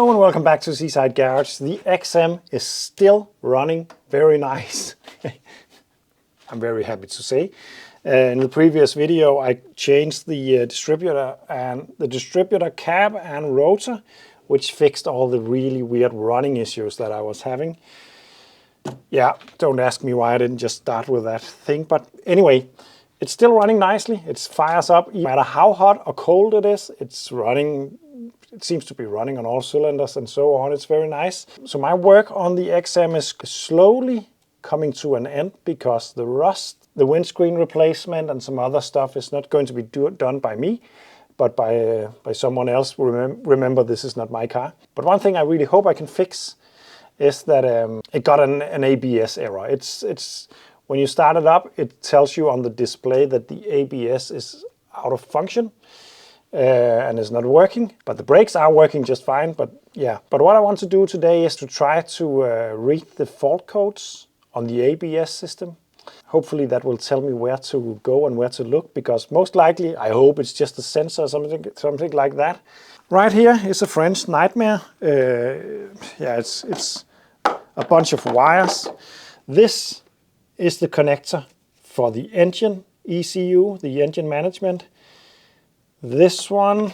Hello and welcome back to Seaside Garage. The XM is still running very nice. I'm very happy to say. In the previous video I changed the distributor cab and rotor, which fixed all the really weird running issues that I was having. Yeah, don't ask me why I didn't just start with that thing, but anyway, it's still running nicely. It fires up no matter how hot or cold it is. It's running. It seems to be running on all cylinders and so on. It's very nice. So my work on the XM is slowly coming to an end because the rust, the windscreen replacement and some other stuff is not going to be done by me, but by someone else. Remember, this is not my car. But one thing I really hope I can fix is that it got an ABS error. It's when you start it up, it tells you on the display that the ABS is out of function. And it's not working, but the brakes are working just fine. But yeah, but what I want to do today is to try to read the fault codes on the ABS system. Hopefully that will tell me where to go and where to look, because most likely, I hope it's just a sensor or something like that. Right here is a French nightmare. Yeah, it's a bunch of wires. This is the connector for the engine ECU, the engine management. This one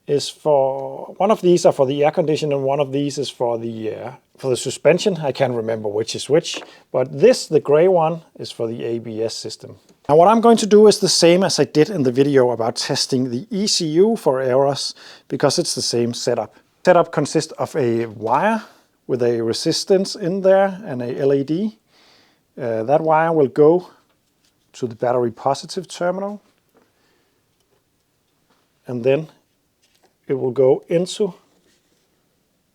is for, one of these are for the air conditioner and one of these is for the suspension. I can't remember which is which, but this, the gray one, is for the ABS system. Now what I'm going to do is the same as I did in the video about testing the ECU for errors, because it's the same setup. Setup consists of a wire with a resistance in there and a LED. That wire will go to the battery positive terminal. And then it will go into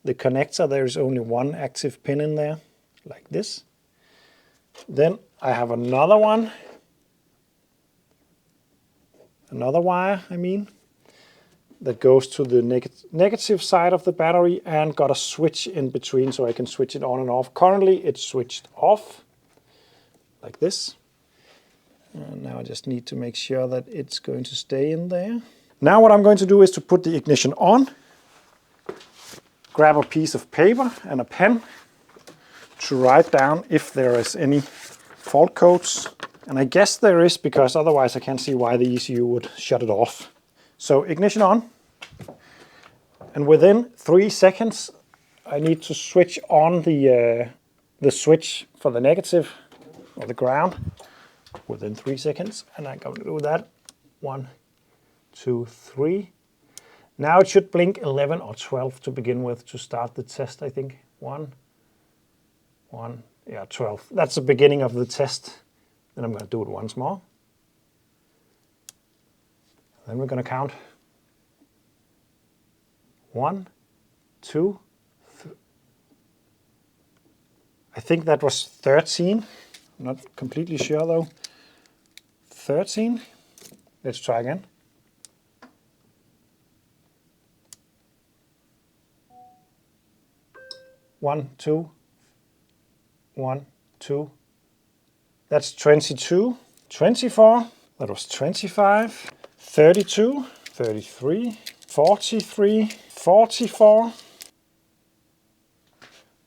the connector. There is only one active pin in there, like this. Then I have another one, another wire, that goes to the negative side of the battery and got a switch in between so I can switch it on and off. Currently it's switched off, like this. And now I just need to make sure that it's going to stay in there. Now what I'm going to do is to put the ignition on, grab a piece of paper and a pen to write down if there is any fault codes. And I guess there is, because otherwise I can't see why the ECU would shut it off. So ignition on, and within 3 seconds I need to switch on the switch for the negative or the ground within 3 seconds, and I'm going to do that. 1, 2, 3. Now it should blink 11 or 12 to begin with to start the test, I think. 1, yeah, 12. That's the beginning of the test. Then I'm going to do it once more. Then we're going to count 1, 2, 3. I think that was 13. I'm not completely sure though. 13. Let's try again. 1, 2, 1, 2. That's 22, 24. That was 25, 32, 33, 43, 44,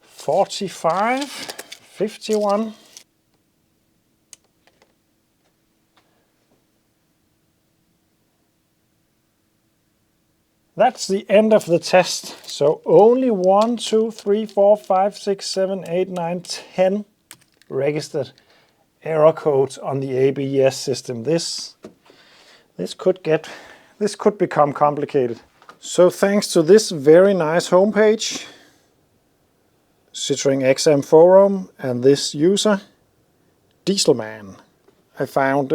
45, 51. That's the end of the test. So only 1, 2, 3, 4, 5, 6, 7, 8, 9, 10 registered error codes on the ABS system. This could become complicated. So thanks to this very nice homepage, Citroen XM forum, and this user, Dieselman, I found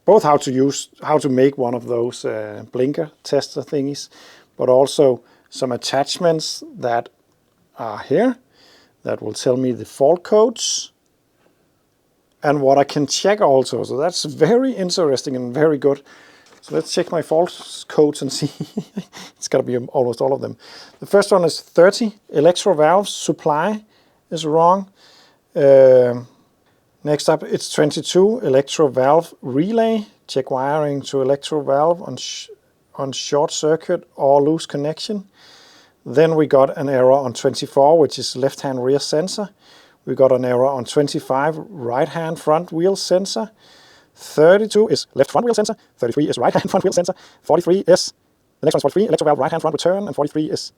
both how to make one of those blinker tester thingies, but also some attachments that are here that will tell me the fault codes and what I can check also. So that's very interesting and very good. So let's check my fault codes and see. It's got to be almost all of them. The first one is 30, electro valve supply is wrong. Next up, it's 22, electro valve relay. Check wiring to electro valve on short circuit or loose connection. Then we got an error on 24, which is left-hand rear sensor. We got an error on 25, right-hand front wheel sensor. 32 is left front wheel sensor. 33 is right-hand front wheel sensor. 43 is, the next one's 43, electro valve right-hand front return. And 43 is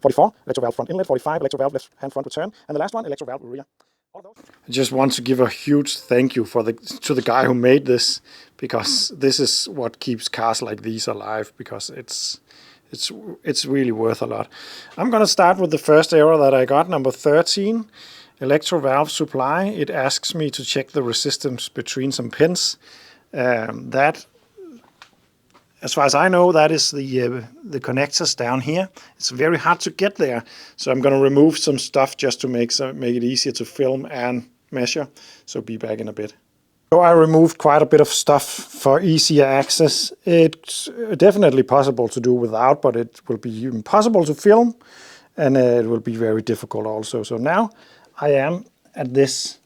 44, electro valve front inlet. 45, electro valve left-hand front return. And the last one, electro valve rear. I just want to give a huge thank you to the guy who made this, because this is what keeps cars like these alive, because it's really worth a lot. I'm going to start with the first error that I got, number 13, electro valve supply. It asks me to check the resistance between some pins. That, as far as I know, that is the connectors down here. It's very hard to get there, so I'm going to remove some stuff just to make it easier to film and measure. So be back in a bit. So I removed quite a bit of stuff for easier access. It's definitely possible to do without, but it will be impossible to film, and it will be very difficult also. So now I am at this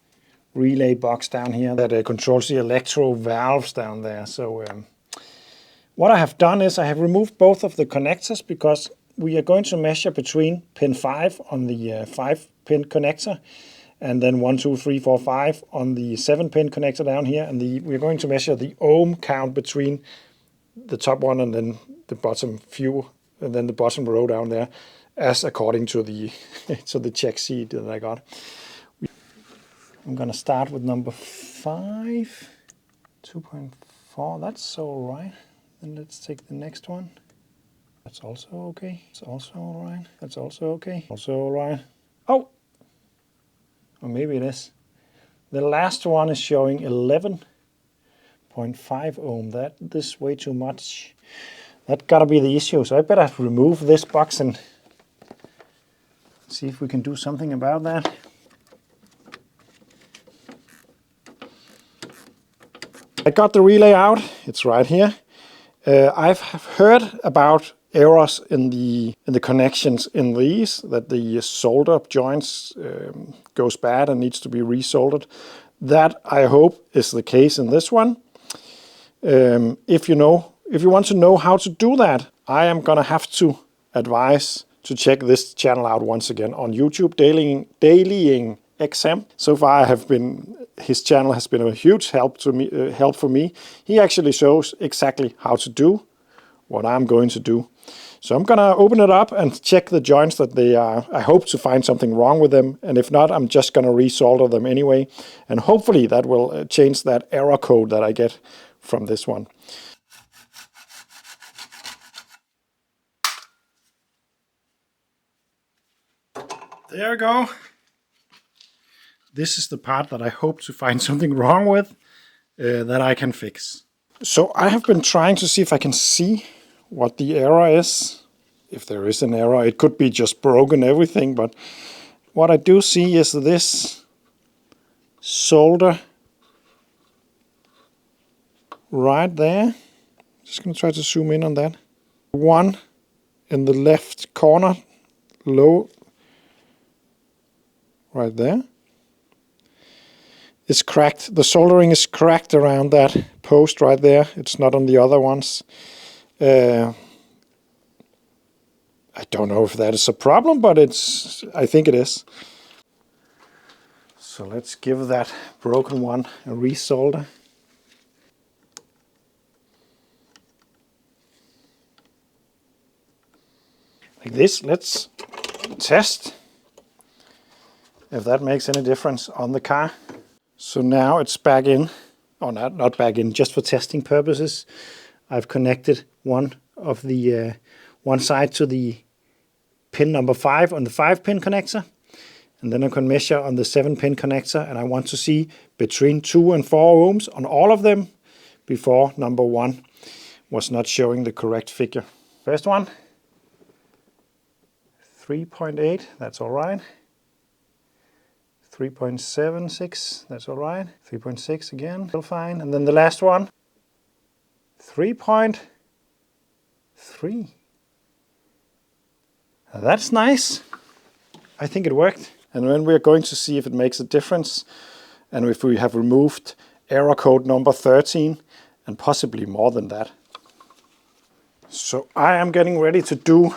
relay box down here that controls the electro valves down there. So what I have done is I have removed both of the connectors, because we are going to measure between pin 5 on the 5-pin connector, and then 1, 2, 3, 4, 5 on the 7-pin connector down here. And we're going to measure the ohm count between the top one and then the bottom few, and then the bottom row down there, as according to the to the check sheet that I got. I'm going to start with number 5, 2.4. That's all right. Then let's take the next one. That's also okay. It's also all right. That's also okay. Also all right. Oh! Or maybe it is. The last one is showing 11.5 ohm. That is way too much. That gotta be the issue. So I better remove this box and see if we can do something about that. I got the relay out. It's right here. I've heard about errors in the connections in these, that the solder joints goes bad and needs to be resoldered. That, I hope, is the case in this one. If you want to know how to do that, I am gonna have to advise to check this channel out once again on YouTube, Dailying XM. So far, his channel has been a huge help for me. He actually shows exactly how to do what I'm going to do. So I'm gonna open it up and check the joints that they are. I hope to find something wrong with them, and if not, I'm just gonna resolder them anyway, and hopefully that will change that error code that I get from this one. There we go. This is the part that I hope to find something wrong with, that I can fix. So I have been trying to see if I can see what the error is. If there is an error, it could be just broken everything, but what I do see is this solder right there. Just going to try to zoom in on that. One in the left corner, low, right there. It's cracked. The soldering is cracked around that post right there. It's not on the other ones. I don't know if that is a problem, but I think it is. So let's give that broken one a resolder. Like this. Let's test if that makes any difference on the car. So now it's back in, or not back in, just for testing purposes. I've connected one side to the pin number 5 on the 5-pin connector, and then I can measure on the 7-pin connector, and I want to see between 2 and 4 ohms on all of them before number 1 was not showing the correct figure. First one, 3.8, that's all right. 3.76, that's all right. 3.6 again, still fine. And then the last one, 3.3. That's nice. I think it worked. And then we're going to see if it makes a difference, and if we have removed error code number 13, and possibly more than that. So I am getting ready to do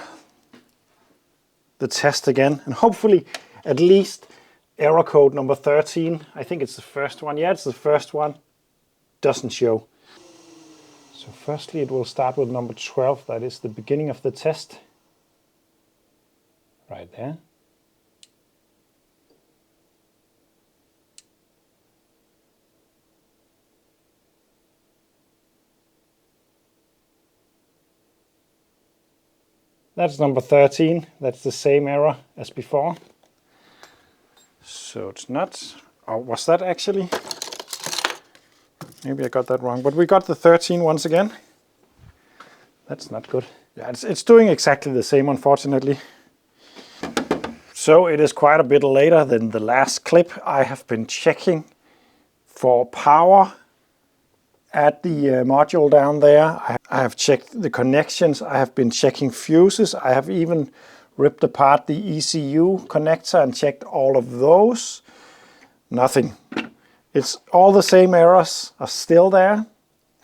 the test again, and hopefully at least error code number 13, I think it's the first one, yeah, it's the first one, doesn't show. So firstly it will start with number 12, that is the beginning of the test, right there. That's number 13, that's the same error as before. So it's not, oh, was that actually? Maybe I got that wrong, but we got the 13 once again. That's not good. Yeah, it's doing exactly the same, unfortunately. So it is quite a bit later than the last clip. I have been checking for power at the module down there. I have checked the connections, I have been checking fuses, I have even ripped apart the ECU connector and checked all of those. Nothing. It's all the same errors are still there.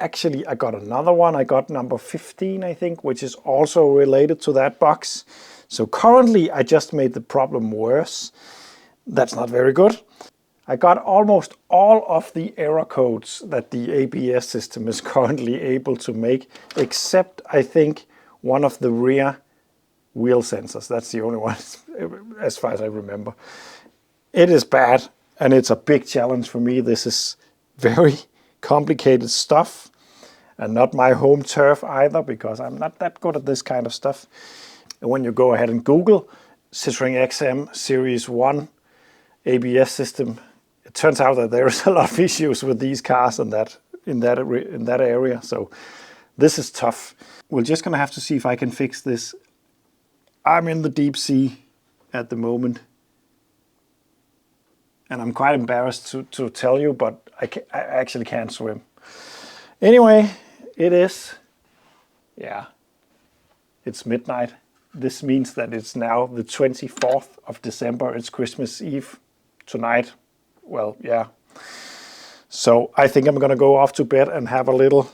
Actually, I got another one, I got number 15 I think, which is also related to that box. So currently I just made the problem worse. That's not very good. I got almost all of the error codes that the ABS system is currently able to make, except I think one of the rear wheel sensors. That's the only one, as far as I remember. It is bad, and it's a big challenge for me. This is very complicated stuff, and not my home turf either, because I'm not that good at this kind of stuff. And when you go ahead and Google Citroen XM Series 1 ABS system, it turns out that there is a lot of issues with these cars in that area. So this is tough. We're just gonna have to see if I can fix this. I'm in the deep sea at the moment, and I'm quite embarrassed to tell you, but I actually can't swim. Anyway, it is, yeah, it's midnight. This means that it's now the 24th of December. It's Christmas Eve tonight. Well, yeah. So I think I'm gonna go off to bed and have a little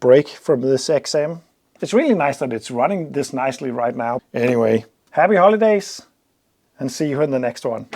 break from this XM. It's really nice that it's running this nicely right now. Anyway, happy holidays and see you in the next one.